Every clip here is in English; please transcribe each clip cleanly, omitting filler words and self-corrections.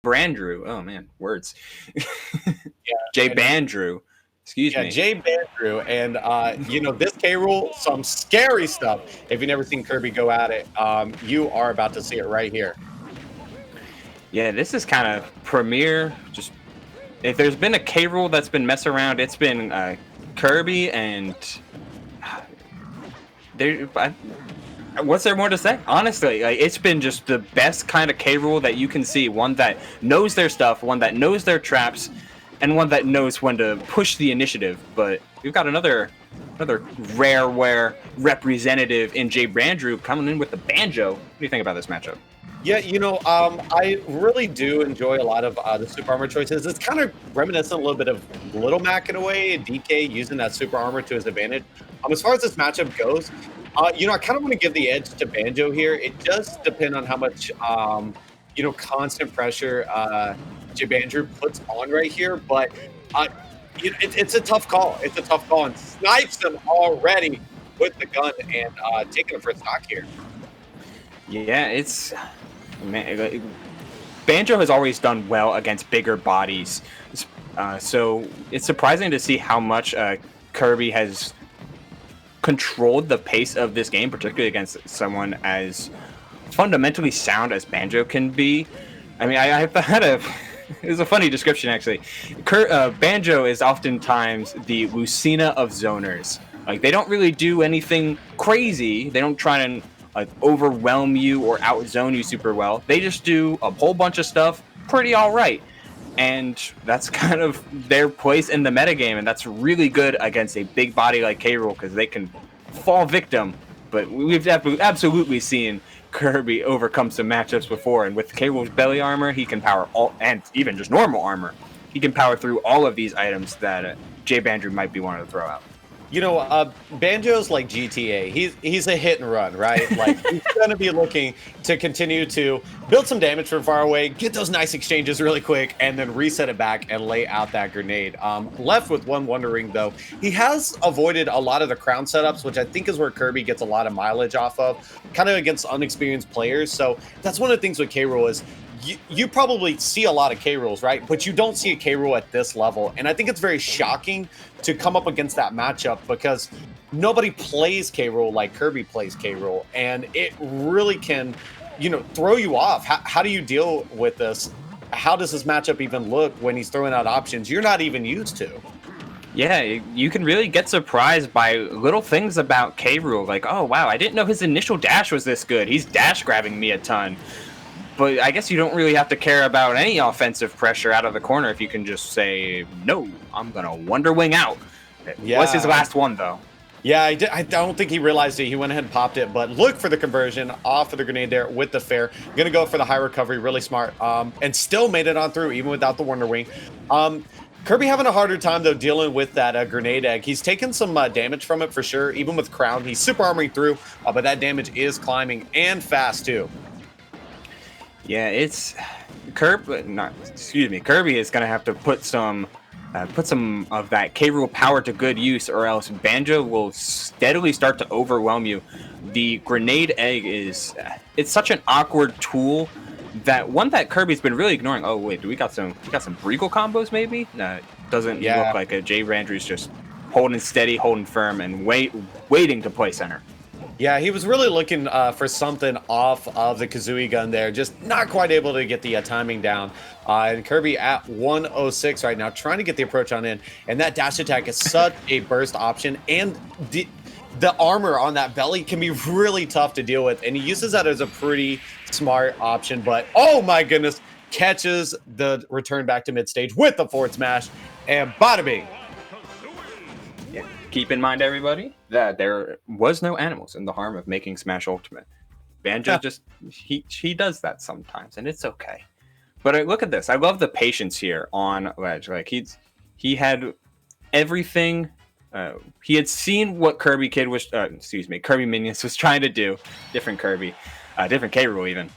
Jbandrew. Oh man, words. Yeah, and Jbandrew. Excuse yeah, me. Jbandrew, and this K rule, some scary stuff. If you've never seen Kirby go at it, you are about to see it right here. Yeah, this is kind of premier. Just if there's been a K rule that's been messed around, it's been Kirby and there. What's there more to say? Honestly, like, it's been just the best kind of K rule that you can see. One that knows their stuff, one that knows their traps, and one that knows when to push the initiative. But we've got another rareware representative in Jbandrew coming in with the Banjo. What do you think about this matchup? Yeah, I really do enjoy a lot of the super armor choices. It's kind of reminiscent a little bit of Little Mac in a way, DK using that super armor to his advantage. As far as this matchup goes, I kind of want to give the edge to Banjo here. It does depend on how much, constant pressure Jbandrew puts on right here, but it's a tough call. It's a tough call, and snipes him already with the gun and taking him for a stock here. Yeah, it's man, Banjo has always done well against bigger bodies, so it's surprising to see how much Kirby has controlled the pace of this game, particularly against someone as fundamentally sound as Banjo can be. I mean, I had a it was a funny description actually. Banjo is oftentimes the Lucina of zoners. Like they don't really do anything crazy. They don't try and like overwhelm you or outzone you super well. They just do a whole bunch of stuff pretty all right. And that's kind of their place in the metagame, and that's really good against a big body like K. Rool because they can fall victim. But we've absolutely seen Kirby overcome some matchups before, and with K. Rool's belly armor, he can power all, and even just normal armor, he can power through all of these items that Jbandrew might be wanting to throw out. Banjo's like GTA. He's a hit and run, right? Like he's gonna be looking to continue to build some damage from far away, get those nice exchanges really quick, and then reset it back and lay out that grenade. Left with one wondering though, he has avoided a lot of the crown setups, which I think is where Kirby gets a lot of mileage off of, kind of against unexperienced players. So that's one of the things with K. Rool is you probably see a lot of K. Rools, right? But you don't see a K. Rool at this level. And I think it's very shocking to come up against that matchup because nobody plays K. Rool like Kirby plays K. Rool. And it really can, throw you off. How do you deal with this? How does this matchup even look when he's throwing out options you're not even used to? Yeah, you can really get surprised by little things about K. Rool. Like, oh, wow, I didn't know his initial dash was this good. He's dash grabbing me a ton. But I guess you don't really have to care about any offensive pressure out of the corner if you can just say, no, I'm going to Wonder Wing out. Yeah. What's his last one, though? Yeah, I don't think he realized it. He went ahead and popped it, but look for the conversion off of the grenade there with the fair. Going to go for the high recovery, really smart, and still made it on through even without the Wonder Wing. Kirby having a harder time, though, dealing with that grenade egg. He's taken some damage from it for sure, even with Crown. He's super armoring through, but that damage is climbing and fast, too. Yeah, it's Kirby is gonna have to put some of that K. Rool power to good use, or else Banjo will steadily start to overwhelm you. The grenade egg it's such an awkward tool that Kirby's been really ignoring. Oh wait, we got some Regal combos maybe? Doesn't look like a Jbandrew's just holding steady, holding firm, and waiting to play center. Yeah, he was really looking for something off of the Kazooie gun there, just not quite able to get the timing down. And Kirby at 106 right now, trying to get the approach on in. And that dash attack is such a burst option. And the armor on that belly can be really tough to deal with. And he uses that as a pretty smart option. But, oh my goodness, catches the return back to mid-stage with the forward smash. And bada bing. Yeah. Keep in mind, everybody, that there was no animals in the harm of making Smash Ultimate. Banjo just he does that sometimes, and it's okay. But look at this. I love the patience here on ledge. Like he had everything. He had seen what KirbyMlgnes was trying to do. Different Kirby, different K. Rool even.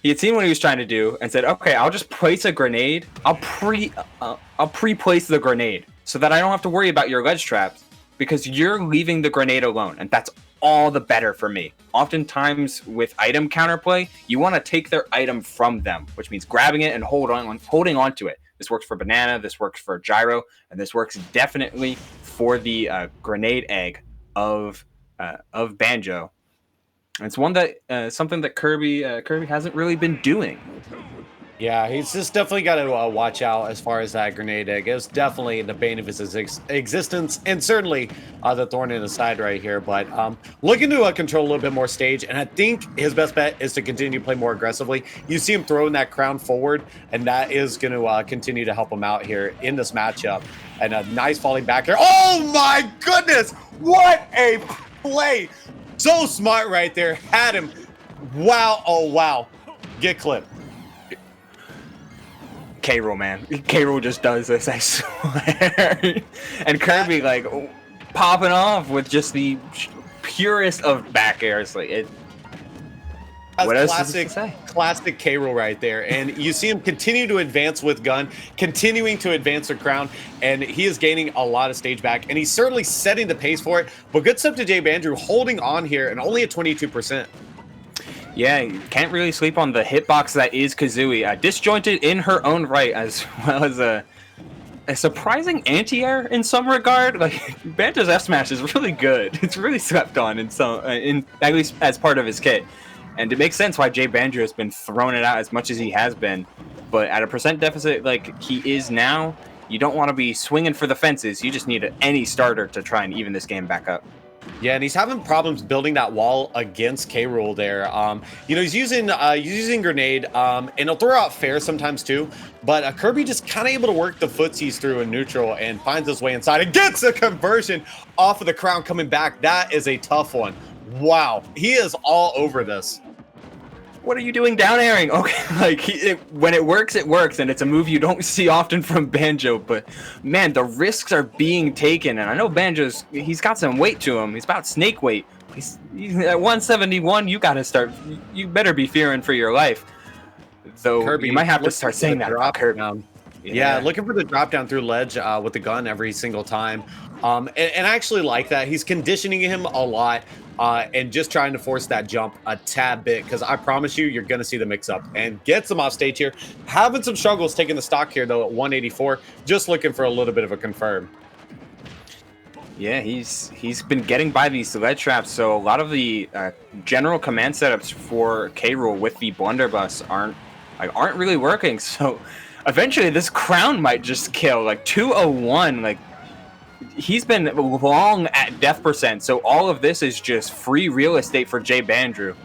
He had seen what he was trying to do and said, "Okay, I'll just place a grenade. I'll pre-place the grenade." So that I don't have to worry about your ledge traps because you're leaving the grenade alone. And that's all the better for me. Oftentimes with item counterplay, you want to take their item from them, which means grabbing it and holding on to it. This works for Banana, this works for Gyro, and this works definitely for the grenade egg of Banjo. And it's one that something that Kirby hasn't really been doing. Yeah, he's just definitely got to watch out as far as that grenade egg. It was definitely the bane of his existence, and certainly the thorn in his side right here. But looking to control a little bit more stage, and I think his best bet is to continue to play more aggressively. You see him throwing that crown forward, and that is going to continue to help him out here in this matchup. And a nice falling back here. Oh my goodness! What a play! So smart right there. Had him. Wow. Oh, wow. Get clipped. K-Rool, man. K-Rool just does this, I swear. And Kirby, like, popping off with just the purest of back airs. Like, what else is to say? Classic K-Rool right there. And you see him continue to advance with gun, continuing to advance the crown, and he is gaining a lot of stage back, and he's certainly setting the pace for it. But good stuff to Jbandrew holding on here, and only at 22%. Yeah, you can't really sleep on the hitbox that is Kazooie. Disjointed in her own right, as well as a surprising anti-air in some regard. Like, Banjo's F smash is really good. It's really slept on in at least as part of his kit. And it makes sense why Jbandrew has been throwing it out as much as he has been. But at a percent deficit like he is now, you don't want to be swinging for the fences. You just need any starter to try and even this game back up. Yeah, and he's having problems building that wall against K-Rool there. He's using grenade, and he'll throw out fair sometimes too. But Kirby just kind of able to work the footsies through in neutral and finds his way inside and gets a conversion off of the crown coming back. That is a tough one. Wow, he is all over this. What are you doing down airing? Okay, like when it works, and it's a move you don't see often from Banjo. But man, the risks are being taken, and I know he's got some weight to him. He's about snake weight. He's at 171. You better be fearing for your life. Though Kirby, you might have to start saying that about Kirby. Yeah, looking for the drop down through ledge with the gun every single time. And I actually like that. He's conditioning him a lot and just trying to force that jump a tad bit, because I promise you're going to see the mix up and gets him off stage here. Having some struggles taking the stock here, though, at 184. Just looking for a little bit of a confirm. Yeah, he's been getting by these ledge traps, so a lot of the general command setups for K-Rool with the blunderbuss aren't really working. So eventually this crown might just kill. Like 201, like he's been long at death percent, so all of this is just free real estate for Jbandrew.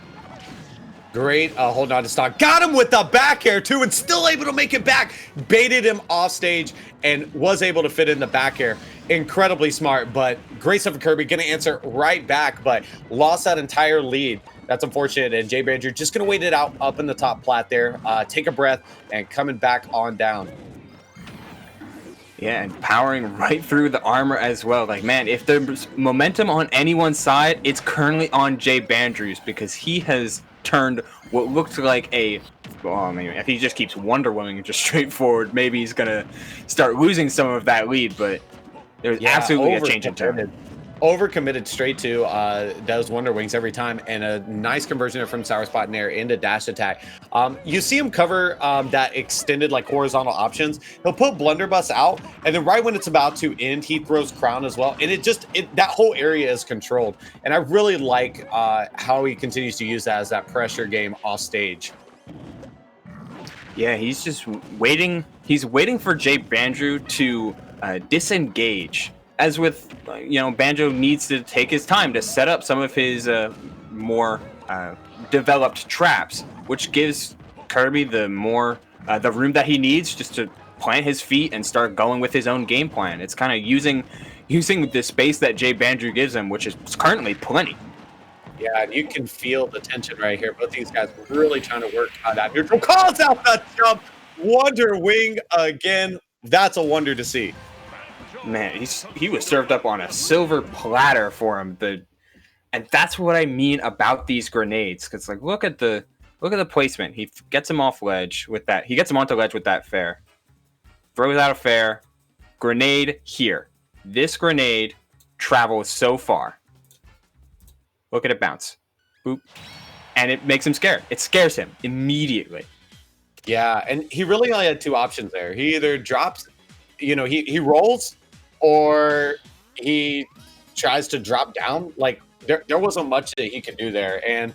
Great holding on to stock. Got him with the back air too, and still able to make it back. Baited him off stage and was able to fit in the back air. Incredibly smart, but great stuff for Kirby. Gonna answer right back, but lost that entire lead. That's unfortunate, and Jbandrew just gonna wait it out up in the top plat there. Take a breath and coming back on down. Yeah, and powering right through the armor as well. Like, man, if there's momentum on anyone's side, it's currently on Jbandrew's, because he has turned what looked like if he just keeps Wonder Woman just straight forward, maybe he's gonna start losing some of that lead. But there's absolutely a change in turn. Overcommitted straight to those Wonder Wings every time, and a nice conversion from Sour Spot in there into dash attack. You see him cover that extended like horizontal options. He'll put Blunderbuss out, and then right when it's about to end, he throws Crown as well, and that whole area is controlled. And I really like how he continues to use that as that pressure game off stage. Yeah, he's just waiting. He's waiting for Jbandrew to disengage. As with, Banjo needs to take his time to set up some of his more developed traps, which gives Kirby the room that he needs just to plant his feet and start going with his own game plan. It's kind of using the space that Jbandrew gives him, which is currently plenty. Yeah, and you can feel the tension right here. Both these guys really trying to work on that neutral. Calls out that jump. Wonder Wing again. That's a wonder to see. Man, he was served up on a silver platter for him. And that's what I mean about these grenades. Because look at the placement. He gets him off ledge with that. He gets him onto ledge with that fair. Throws out a fair. Grenade here. This grenade travels so far. Look at it bounce. Boop. And it makes him scared. It scares him immediately. Yeah, and he really only had two options there. He either drops, he rolls, or he tries to drop down. Like there wasn't much that he could do there. And